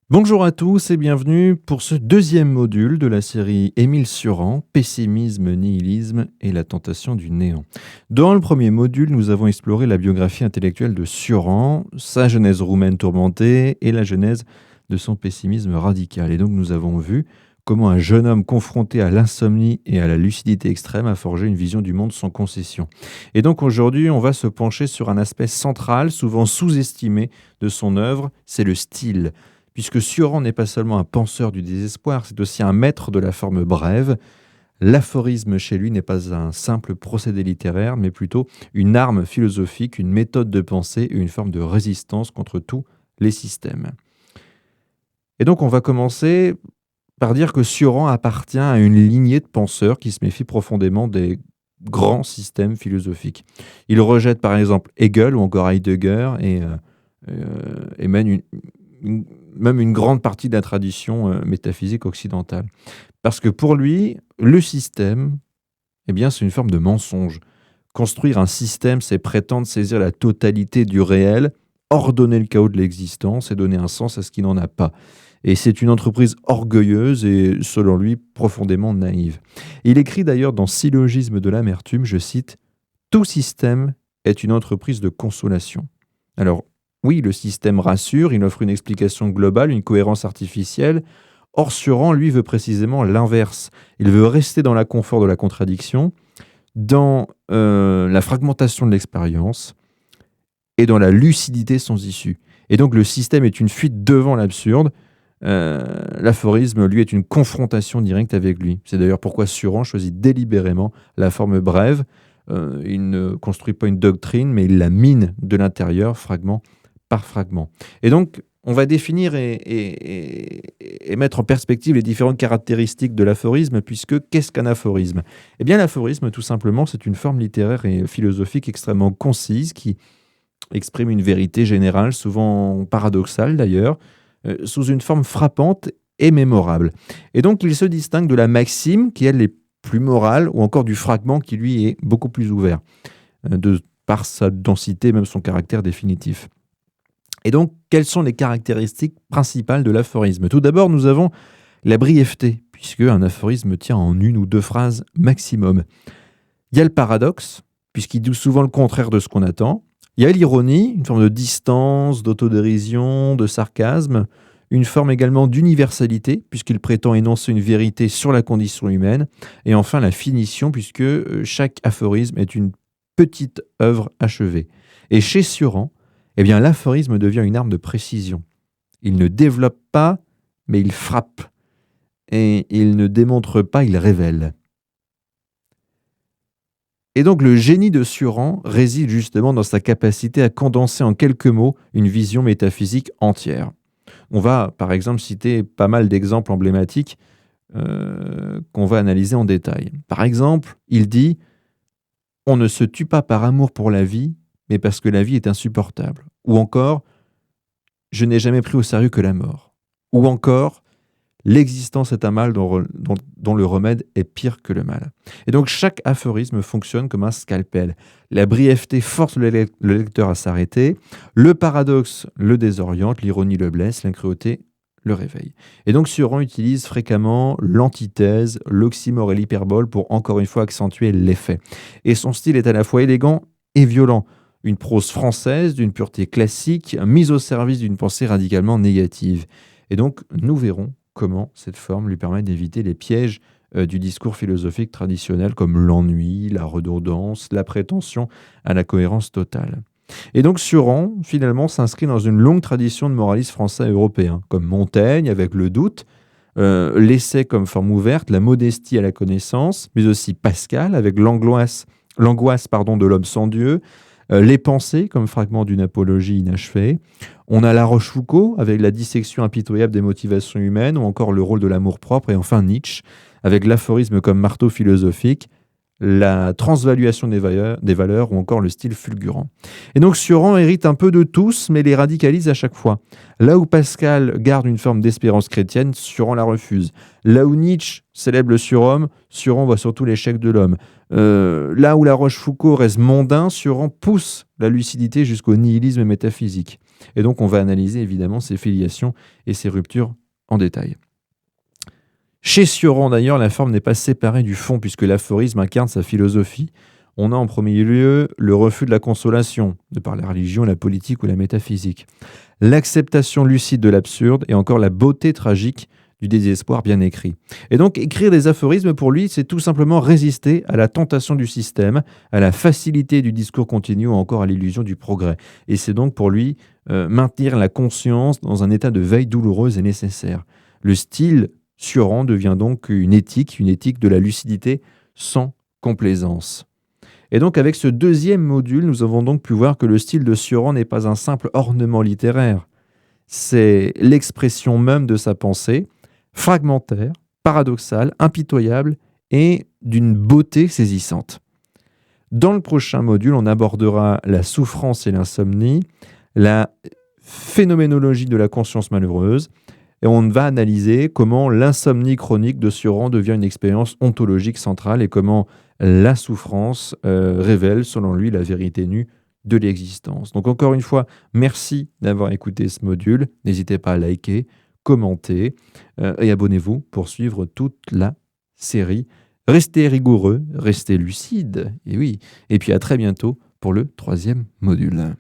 Bonjour à tous et bienvenue pour ce deuxième module de la série Émile Cioran, Pessimisme, nihilisme et la tentation du néant. Dans le premier module, nous avons exploré la biographie intellectuelle de Cioran, sa genèse roumaine tourmentée et la genèse de son pessimisme radical. Et donc nous avons vu comment un jeune homme confronté à l'insomnie et à la lucidité extrême a forgé une vision du monde sans concession. Et donc aujourd'hui, on va se pencher sur un aspect central, souvent sous-estimé de son œuvre, c'est le style. Puisque Cioran n'est pas seulement un penseur du désespoir, c'est aussi un maître de la forme brève. L'aphorisme chez lui n'est pas un simple procédé littéraire, mais plutôt une arme philosophique, une méthode de pensée et une forme de résistance contre tous les systèmes. Et donc on va commencer par dire que Cioran appartient à une lignée de penseurs qui se méfient profondément des grands systèmes philosophiques. Il rejette par exemple Hegel ou encore Heidegger et mène même une grande partie de la tradition métaphysique occidentale. Parce que pour lui, le système, eh bien, c'est une forme de mensonge. Construire un système, c'est prétendre saisir la totalité du réel, ordonner le chaos de l'existence et donner un sens à ce qui n'en a pas. Et c'est une entreprise orgueilleuse et, selon lui, profondément naïve. Il écrit d'ailleurs dans Syllogisme de l'amertume, je cite, « Tout système est une entreprise de consolation ». Alors, oui, le système rassure, il offre une explication globale, une cohérence artificielle. Or, Cioran, lui, veut précisément l'inverse. Il veut rester dans la confort de la contradiction, dans la fragmentation de l'expérience et dans la lucidité sans issue. Et donc, le système est une fuite devant l'absurde. L'aphorisme, lui, est une confrontation directe avec lui. C'est d'ailleurs pourquoi Cioran choisit délibérément la forme brève. Il ne construit pas une doctrine, mais il la mine de l'intérieur, fragment par fragment. Et donc, on va définir et mettre en perspective les différentes caractéristiques de l'aphorisme, puisque qu'est-ce qu'un aphorisme ? Eh bien, l'aphorisme, tout simplement, c'est une forme littéraire et philosophique extrêmement concise qui exprime une vérité générale, souvent paradoxale d'ailleurs, sous une forme frappante et mémorable. Et donc, il se distingue de la maxime, qui, elle, est plus morale, ou encore du fragment, qui, lui, est beaucoup plus ouvert, par sa densité, même son caractère définitif. Et donc, quelles sont les caractéristiques principales de l'aphorisme ? Tout d'abord, nous avons la brièveté, puisque un aphorisme tient en une ou deux phrases maximum. Il y a le paradoxe, puisqu'il dit souvent le contraire de ce qu'on attend. Il y a l'ironie, une forme de distance, d'autodérision, de sarcasme, une forme également d'universalité, puisqu'il prétend énoncer une vérité sur la condition humaine. Et enfin, la finition, puisque chaque aphorisme est une petite œuvre achevée. Et chez Cioran, eh bien, l'aphorisme devient une arme de précision. Il ne développe pas, mais il frappe. Et il ne démontre pas, il révèle. Et donc, le génie de Cioran réside justement dans sa capacité à condenser en quelques mots une vision métaphysique entière. On va, par exemple, citer pas mal d'exemples emblématiques qu'on va analyser en détail. Par exemple, il dit « On ne se tue pas par amour pour la vie, mais parce que la vie est insupportable. » Ou encore, « Je n'ai jamais pris au sérieux que la mort. » Ou encore, « L'existence est un mal dont le remède est pire que le mal. » Et donc, chaque aphorisme fonctionne comme un scalpel. La brièveté force le lecteur à s'arrêter, le paradoxe le désoriente, l'ironie le blesse, l'incruauté le réveille. Et donc, Cioran utilise fréquemment l'antithèse, l'oxymore et l'hyperbole pour, encore une fois, accentuer l'effet. Et son style est à la fois élégant et violent. Une prose française d'une pureté classique, mise au service d'une pensée radicalement négative. Et donc, nous verrons comment cette forme lui permet d'éviter les pièges du discours philosophique traditionnel comme l'ennui, la redondance, la prétention à la cohérence totale. Et donc Cioran, finalement, s'inscrit dans une longue tradition de moralistes français et européens, comme Montaigne avec le doute, l'essai comme forme ouverte, la modestie à la connaissance, mais aussi Pascal avec l'angoisse de l'homme sans Dieu, les pensées comme fragment d'une apologie inachevée. On a La Rochefoucauld avec la dissection impitoyable des motivations humaines ou encore le rôle de l'amour-propre. Et enfin Nietzsche avec l'aphorisme comme marteau philosophique, la transvaluation des valeurs ou encore le style fulgurant. Et donc Cioran hérite un peu de tous, mais les radicalise à chaque fois. Là où Pascal garde une forme d'espérance chrétienne, Cioran la refuse. Là où Nietzsche célèbre le surhomme, Cioran voit surtout l'échec de l'homme. Là où La Rochefoucauld reste mondain, Cioran pousse la lucidité jusqu'au nihilisme métaphysique. Et donc, on va analyser évidemment ces filiations et ces ruptures en détail. Chez Sioran, d'ailleurs, la forme n'est pas séparée du fond, puisque l'aphorisme incarne sa philosophie. On a en premier lieu le refus de la consolation, de par la religion, la politique ou la métaphysique, l'acceptation lucide de l'absurde et encore la beauté tragique du désespoir bien écrit. Et donc, écrire des aphorismes, pour lui, c'est tout simplement résister à la tentation du système, à la facilité du discours continu ou encore à l'illusion du progrès. Et c'est donc pour lui maintenir la conscience dans un état de veille douloureuse et nécessaire. Le style Sioran devient donc une éthique de la lucidité sans complaisance. Et donc avec ce deuxième module, nous avons donc pu voir que le style de Sioran n'est pas un simple ornement littéraire, c'est l'expression même de sa pensée, fragmentaire, paradoxale, impitoyable et d'une beauté saisissante. Dans le prochain module, on abordera la souffrance et l'insomnie, la phénoménologie de la conscience malheureuse, et on va analyser comment l'insomnie chronique de Sioran devient une expérience ontologique centrale et comment la souffrance révèle, selon lui, la vérité nue de l'existence. Donc encore une fois, merci d'avoir écouté ce module. N'hésitez pas à liker, commenter et abonnez-vous pour suivre toute la série. Restez rigoureux, restez lucide, et oui. Et puis à très bientôt pour le troisième module.